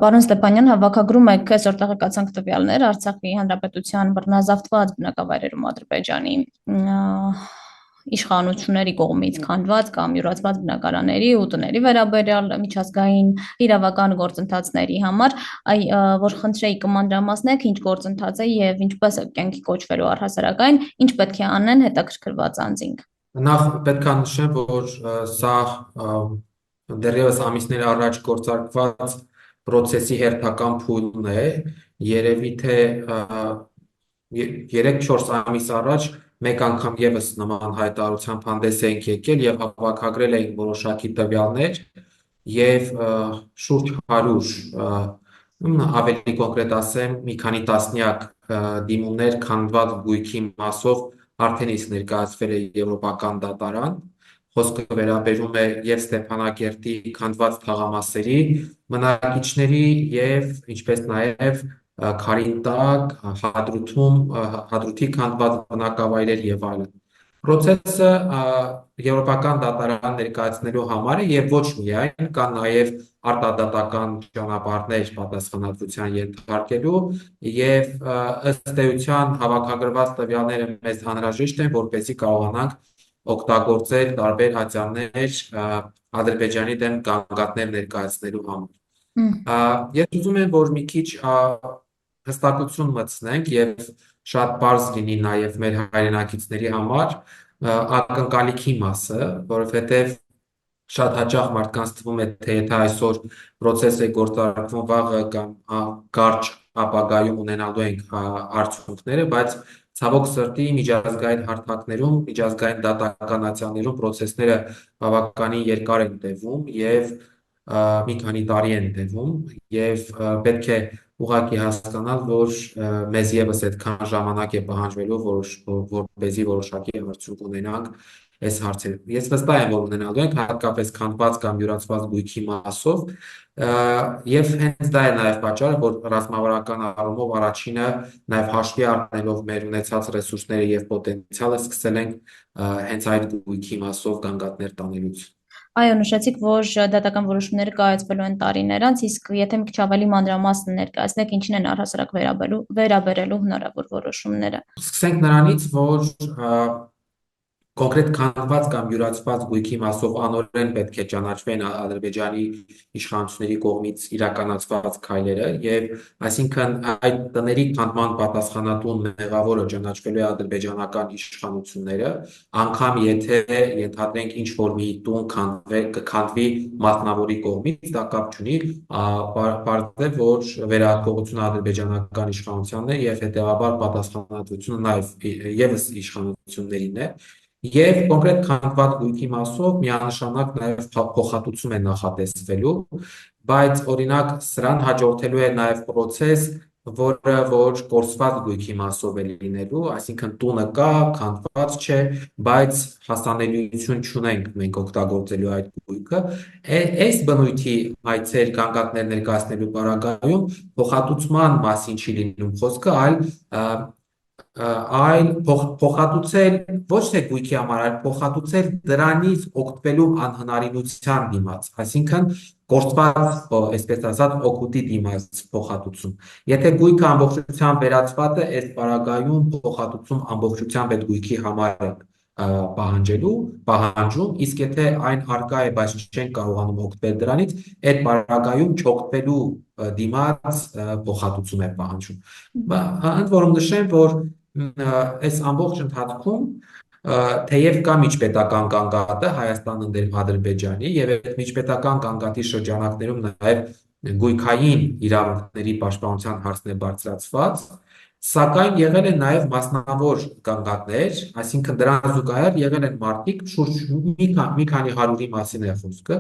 Պարոն Ստեփանյան, հավաքագրում եք այսօր տեղեկացանք տվյալներ Արցախի Հանրապետության բռնազավթված բնակավայրերում Ադրբեջանի իշխանությունների կողմից քանդված կամ յուրացված բնակարանների ու տների վերաբերյալ միջազգային իրավական գործընթացների համար, որ խնդրեի կմանրամասնեք, ինչ գործընթաց է եւ ինչպես է կյանքի կոչվելու առհասարակային, ինչ պետք է անեն հետաքրքրված անձինք։ Նախ պետք է նշեմ, որ սա դեռևս ամիսներ առաջ գործարկված process-ի հերթական փուլն է, երևի թե 3-4 ամիս առաջ մեկ անգամ եւս նման հայտարարությամբ հանդես էինք եկել եւ հավաքագրել էինք որոշակի տվյալներ եւ շուրջ 100 ավելի կոնկրետ ասեմ, մի քանի տասնյակ դիմումներ քանդված գույքի մասով արդեն իսկ ներկայացվել է Եվրոպական դատարան, խոսքը վերաբերում է եւ Ստեփանակերտի քանդված թաղամասերի բնակիչների եւ ինչպես նաեւ Քարինտակ, Հադրութի քանդված բնակավայրեր եւ այլն։ Process-ը Եվրոպական դատարան ներկայացնելու համար է եւ ոչ միայն, կան նաեւ արտադատական ճանապարհներ պատասխանատվության ենթարկելու եւ ըստ էության հավաքագրված տվյալները մեզ անհրաժեշտ են, որպեսզի կարողանանք օգտագործել տարբեր հատյաններ Ադրբեջանի դեմ գանգատներ ներկայացնելու համար։ Ես ուզում եմ, որ մի քիչ հստակություն մտցնենք եւ շատ բարձ լինի նաեւ մեր հայրենակիցների համար ակնկալիքի մասը, որովհետեւ շատ հաճախ մարդկանց թվում է, թե եթե այսօր process է գործարկվում, վաղը կամ կարճ ապագայում ունենալու ենք արդյունքները, բայց ցավոք սրտի միջազգային հարթակներում, միջազգային դատականացյաններում process-ները բավականին երկար են տևում եւ մի քանի տարի են տևում եւ պետք է ուղղակի հասկանալ, որ մեզ եւս այդքան ժամանակ է պահանջվելու, որպեսզի որոշակի արդյունք ունենանք այս հարցերում։ Ես վստահ եմ, որ ունենալու ենք հատկապես քանդված կամ յուրացված գույքի մասով, եւ հենց դա է նաեւ պատճառը, որ ռազմավարական առումով առաջինը նաեւ հաշվի առնելով մեր ունեցած ռեսուրսները եւ պոտենցիալը սկսել ենք հենց այդ գույքի մասով գանգատներ տանելուց։ Այո, նշեցիք, որ դատական որոշումները կայացվելու են տարիներ անց, իսկ եթե մի քիչ ավելի մանրամասն ներկայացնեք, ինչին են առհասարակ վերաբերելու հնարավոր որոշումները։ Սկսենք նրանից, որ կոնկրետ քանդված կամ յուրացված գույքի մասով անօրեն պետք է ճանաչվեն Ադրբեջանի իշխանությունների կողմից իրականացված քայլերը եւ այսինքն այդ տների քանդման պատասխանատուն մեղավորը ճանաչվելու է ադրբեջանական իշխանությունները, անգամ եթե ենթադրենք ինչ որ մի տուն կքանդվի մասնավորի կողմից, դա կապ չունի, պարզ է, որ վերահսկողությունը ադրբեջանական իշխանությանն է եւ հետեւաբար պատասխանատվությունը նաեւ եւս իշխանություններինն է։ Եվ կոնկրետ քանդված գույքի մասով միանշանակ նաև փոխհատուցում է նախատեսվելու, բայց օրինակ սրան հաջորդելու է նաև process, որը որ կորսված գույքի մասով է լինելու, այսինքն տունը կա, քանդված չէ, բայց հասանելիություն չունենք մենք օգտագործելու այդ գույքը։ Այս բնույթի հայցեր գանգատներ ներկայացնելու պարագայում փոխհատուցման մասին չի լինում խոսքը, այլ փոխհատուցել ոչ թե գույքի համար, այլ փոխհատուցել դրանից օգտվելու անհնարինության դիմաց, այսինքն կորսված, այսպես ասած, օգուտի դիմաց փոխհատուցում։ Եթե գույքը ամբողջությամբ վերացված է, այս պարագայում փոխհատուցում ամբողջությամբ այդ գույքի համար է պահանջում, իսկ եթե այն արկա է, բայց չենք կարողանում օգտվել դրանից, այդ պարագայում չօգտվելու դիմաց փոխհատուցում է պահանջում։ Ընդ որում նշեմ, որ այս ամբողջ ընթացքում թեև կա միջպետական գանգատը Հայաստանը դեմ Ադրբեջանի եւ այդ միջպետական գանգատի շրջանակներում նաեւ գույքային իրավունքների պաշտպանության հարցն է բարձրացված, սակայն եղել են նաեւ մասնավոր գանգատներ, այսինքն դրան զուգահեռ եղել են մարդիկ, շուրջ մի քանի հարյուրի մասին է խոսքը,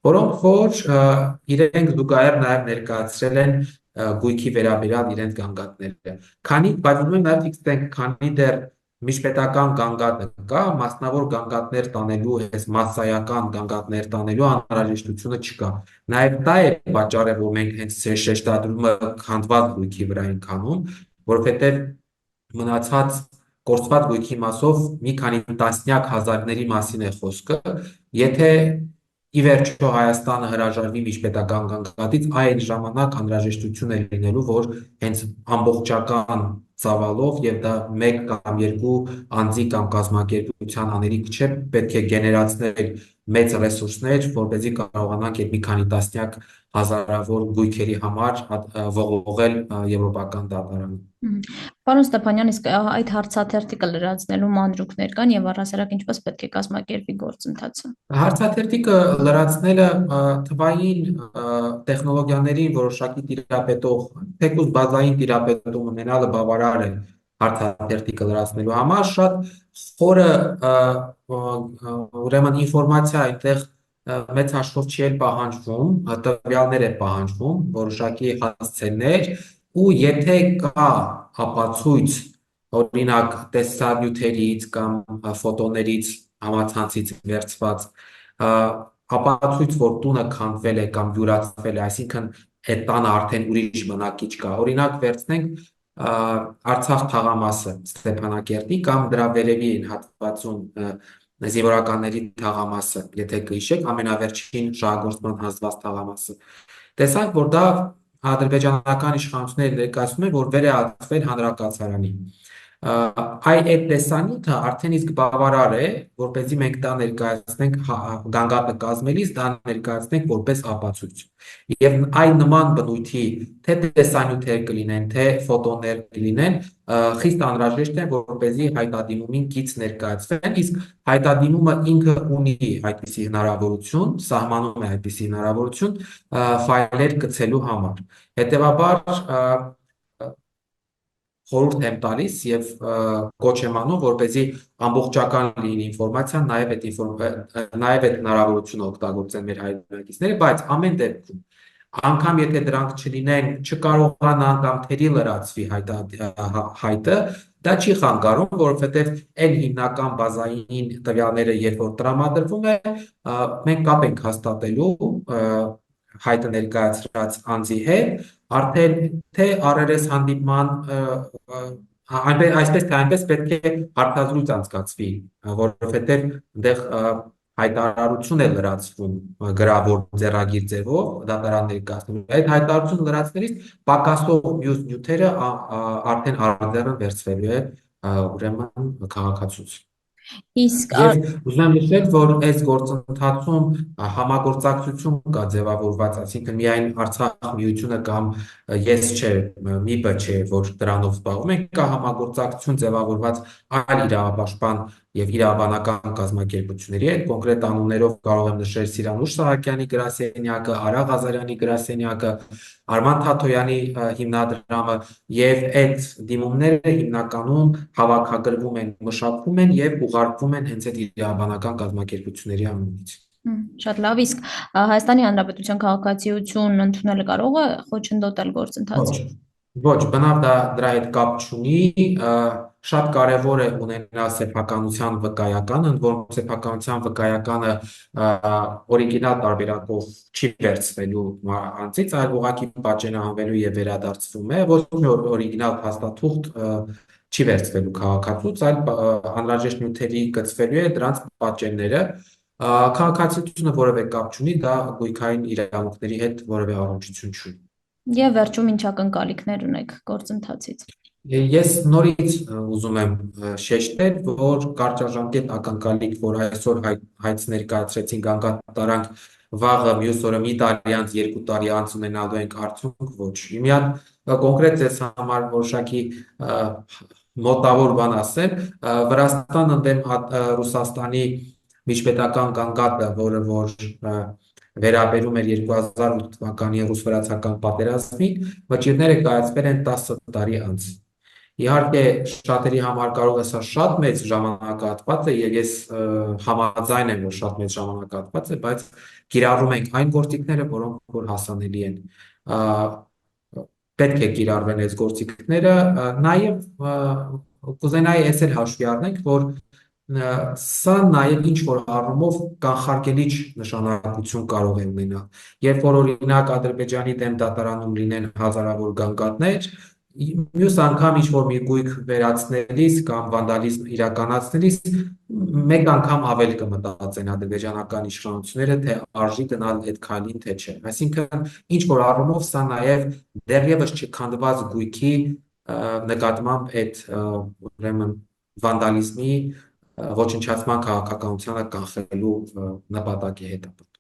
որոնք որ իրենք զուգահեռ նաեւ ներկայացրել են գույքի վերաբերյալ իրենց գանգատները։ Բայց ուզում եմ նաև ֆիքսենք, քանի դեռ միջպետական գանգատը կա, մասնավոր գանգատներ տանելու, այս մասսայական գանգատներ տանելու անհրաժեշտությունը չկա։ Նաև դա է պատճառը, որ մենք հենց շեշտադրումը քանդված գույքի վրա ենք անում, որովհետև մնացած կորսված գույքի մասով մի քանի տասնյակ հազարների մասին է խոսքը, եթե ի վերջո Հայաստանը հրաժարվի միջպետական գանգատից, այն ժամանակ անհրաժեշտություն է լինելու, որ հենց ամբողջական ծավալով եւ դա մեկ կամ երկու անձի կամ կազմակերպության անելիք չէ, պետք է գեներացնել մեծ ռեսուրսներ, որպեսզի կարողանանք այդ մի քանի տասնյակ հազարավոր գույքերի համար ողողել Եվրոպական դատարանը։ Պարոն Ստեփանյան, իսկ այդ հարցաթերթիկը լրացնելու մանրուքներ կան եւ առհասարակ ինչպես պետք է կազմակերպի գործընթացը։ Հարցաթերթիկը լրացնելը թվային տեխնոլոգիաներին որոշակի տիրապետող, թեկուզ բազային տիրապետում ունենալը բավարար է հարցաթերթիկը լրացնելու համար, շատ խորը ուրեմն ինֆորմացիա այնտեղ մեծ հաշվով չի էլ պահանջվում, տվյալներ է պահանջվում, որոշակի հասցեներ, ու եթե կա ապացույց, օրինակ տեսանյութերից կամ ֆոտոներից համացանցից վերցված ապացույց, որ տունը քանդվել է կամ յուրացվել է, այսինքն այդ տանը արդեն ուրիշ բնակիչ կա։ Օրինակ վերցնենք Արցախ թաղամասը Ստեփանակերտի կամ դրա վերևի հատվածում զինվորականների թաղամասը, եթե կհիշեք, ամենավերջին շահագործման հանձնված թաղամասը։ Տեսանք, որ դա ադրբեջանական իշխանությունները ներկայացնում են, որ վերահսկվել հանրակացարանի։ Այդ տեսանյութը արդեն իսկ բավարար է, որպեսզի մենք դա ներկայացնենք գանգատը կազմելիս, դա ներկայացնենք որպես ապացույց։ Եվ այն նման բնույթի թե տեսանյութեր կլինեն, թե ֆոտոներ կլինեն, խիստ անհրաժեշտ է, որպեսզի հայտադիմումին կից ներկայացվեն, իսկ հայտադիմումը ինքը ունի այդպիսի հնարավորություն, սահմանում է այդպիսի հնարավորություն ֆայլեր գցելու համար։ Հետևաբար խորհուրդ եմ տալիս եւ կոչ եմ անում, որպեսզի ամբողջական լինի ինֆորմացիան, նաեւ այդ հնարավորությունը օգտագործեն մեր հայրենակիցները, բայց ամեն դեպքում անգամ եթե դրանք չլինեն, չկարողանան կամ թերի լրացվի հայտը, դա չի խանգարում, որովհետեւ այն հիմնական բազային տվյալները, երբ որ տրամադրվում է, մենք կապ ենք հաստատելու հայտը ներկայացրած անձի հետ, արդեն թե առերես հանդիպման այսպես թե այնպես պետք է հարցազրույց անցկացվի, որովհետև այնտեղ հայտարարություն է լրացվում գրավոր ձեռագիր ձևով դատարան ներկայացնում։ Այդ հայտարարությունը լրացնելիս պակասող մյուս նյութերը արդեն առանձեռն վերցվելու է ուրեմն քաղաքացուց։ Իսկ Եվ ուզում եմ նշել, որ այս գործընթացում համագործակցություն կա ձևավորված, այսինքն միայն Արցախ միությունը կամ ես չէ, ՄԻՊ-ը չէ, որ դրանով զբաղվում ենք, կա համագործակցություն ձևավորված այլ իրավապաշտպան եւ իրավաբանական կազմակերպությունների հետ, կոնկրետ անուններով կարող եմ նշել Սիրանուշ Սահակյանի գրասենյակը, Արա Ղազարյանի գրասենյակը, Արման Թաթոյանի հիմնադրամը, եւ այդ դիմումները հիմնականում հավաքագրվում են, մշակվում են եւ ուղարկվում են հենց այդ իրավաբանական կազմակերպությունների անունից։ Շատ լավ, իսկ Հայաստանի Հանրապետության քաղաքացիություն ընդունելը կարող է խոչընդոտել գործընթացը։ Ոչ, բնավ դա դրա հետ կապ չունի, շատ կարևոր է ունենալ սեփականության վկայական, ընդ որում սեփականության վկայականը օրիգինալ տարբերակով չի վերցվելու անձից, այլ ուղղակի պատճենահանվելու եւ վերադարձվում է, ոչ մի օրիգինալ փաստաթուղթ չի վերցվելու քաղաքացուց, այլ անհրաժեշտ նյութերի գծվելու է դրանց պատճենները։ Քաղաքացիությունը որևէ կապ չունի, դա գույքային իրավունքների հետ որևէ առնչություն չունի։ Եվ վերջում ինչ ակնկալիքներ ունեք գործընթացից։ Ես նորից ուզում եմ շեշտել, որ կարճաժամկետ ակնկալիք, որ այսօր հայց ներկայացրեցին գանգատարանք, վաղը մյուս օրը մի տարի անց, 2 տարի անց ունենալու ենք արդյունք, ոչ։ Իմյան կոնկրետ ձեզ համար որոշակի մոտավոր բան ասեմ, Վրաստանը դեմ Ռուսաստանի միջպետական գանգատը, որը որ վերաբերում էր 2008 թվականի ռուս-վրացական պատերազմին, վճիրները կայացվել են 10 տարի անց։ Իհարկե շատերի համար կարող է սա շատ մեծ ժամանակահատված է եւ ես համաձայն եմ, որ շատ մեծ ժամանակահատված է, բայց կիրառում ենք այն գործիքները, որոնք որ հասանելի են։ Պետք է կիրառվեն այս գործիքները, նաեւ կուզենայի ես էլ հաշվի առնենք, որ սա նաև ինչ որ առումով կանխարգելիչ նշանակություն կարող է ունենալ։ Երբ որ օրինակ Ադրբեջանի դեմ դատարանում լինեն հազարավոր գանգատներ, մյուս անգամ ինչ որ մի գույք վերացնելիս կամ վանդալիզմ իրականացնելիս մեկ անգամ ավելի կմտածեն ադրբեջանական իշխանությունները, թե արժի գնալ այդ քայլին, թե չէ։ Այսինքն, ինչ որ առումով սա նաև դեռևս չքանդված գույքի նկատմամբ այդ ուրեմն վանդալիզմի ոչնչացման քաղաքականությանը կանխելու նպատակի հետ է։